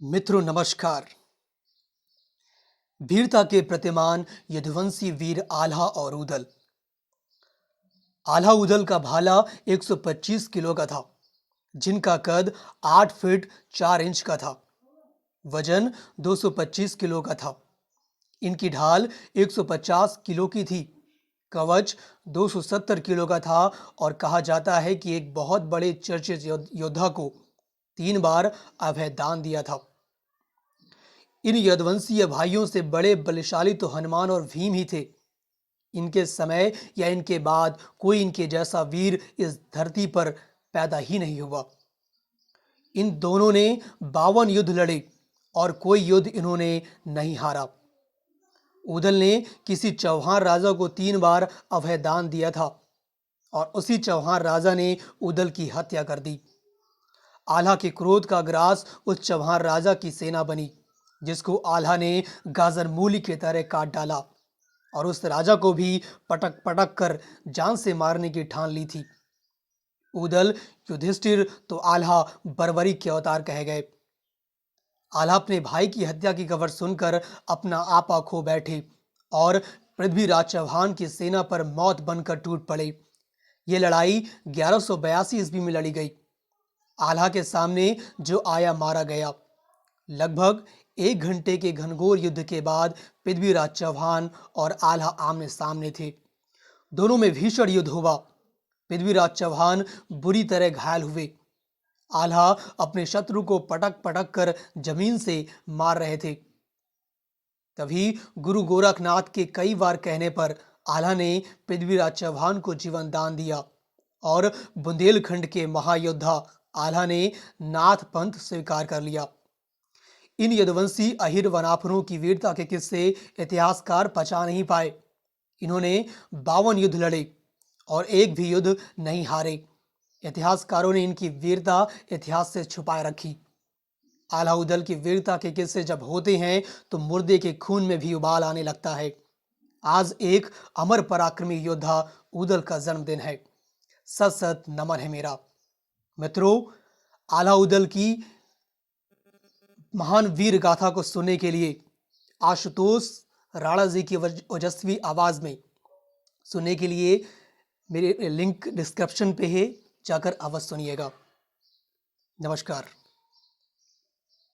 मित्रों नमस्कार। वीरता के प्रतिमान यदुवंशी वीर आल्हा और उदल। आल्हा उदल का भाला 125 किलो का था, जिनका कद 8 फीट 4 इंच का था। वजन 225 किलो का था। इनकी ढाल 150 किलो की थी। कवच 270 किलो का था और कहा जाता है कि एक बहुत बड़े चर्चित योद्धा को 3 बार अभय दान दिया था। इन यदुवंशीय भाइयों से बड़े बलशाली तो हनुमान और भीम ही थे। इनके समय या इनके बाद कोई इनके जैसा वीर इस धरती पर पैदा ही नहीं हुआ। इन दोनों ने 52 युद्ध लड़े और कोई युद्ध इन्होंने नहीं हारा। उदल ने किसी चौहान राजा को 3 बार अभय दान दिया था और उसी चौहान राजा ने उदल की हत्या कर दी। आल्हा के क्रोध का ग्रास उस चौहान राजा की सेना बनी, जिसको आल्हा ने गाजर मूली की तरह काट डाला और उस राजा को भी पटक पटक कर जान से मारने की ठान ली थी। उदल, युधिष्ठिर तो आल्हा बर्बरी के अवतार कहे गए। आल्हा अपने भाई की हत्या की खबर सुनकर अपना आपा खो बैठे और पृथ्वीराज चौहान की सेना पर मौत बनकर टूट पड़े। ये लड़ाई 1182 ईस्वी में लड़ी गई। आल्हा के सामने जो आया मारा गया। लगभग 1 घंटे के घनघोर युद्ध के बाद पृथ्वीराज चौहान और आल्हा आमने सामने थे। दोनों में भीषण युद्ध हुआ। पृथ्वीराज चौहान बुरी तरह घायल हुए। आल्हा अपने शत्रु को पटक पटक कर जमीन से मार रहे थे। तभी गुरु गोरखनाथ के कई बार कहने पर आल्हा ने पृथ्वीराज चौहान को जीवन दान दिया और बुंदेलखंड के महायोद्धा आल्हा ने नाथ पंथ स्वीकार कर लिया। इन यदुवंशी अहिर वनाफरों की वीरता के किस्से इतिहासकार पचा नहीं पाए। इन्होंने 52 युद्ध लड़े और एक भी युद्ध नहीं हारे। इतिहासकारों ने इनकी वीरता इतिहास से छुपाए रखी। आल्हा उदल की वीरता के किस्से जब होते हैं तो मुर्दे के खून में भी उबाल आने लगता है। आज एक अमर पराक्रमी योद्धा उदल का जन्मदिन है। सत सत नमन है मेरा। मित्रों, आल्हा उदल की महान वीर गाथा को सुनने के लिए आशुतोष राणा जी की ओजस्वी आवाज में सुनने के लिए मेरे लिंक डिस्क्रिप्शन पे है, जाकर अवश्य सुनिएगा। नमस्कार।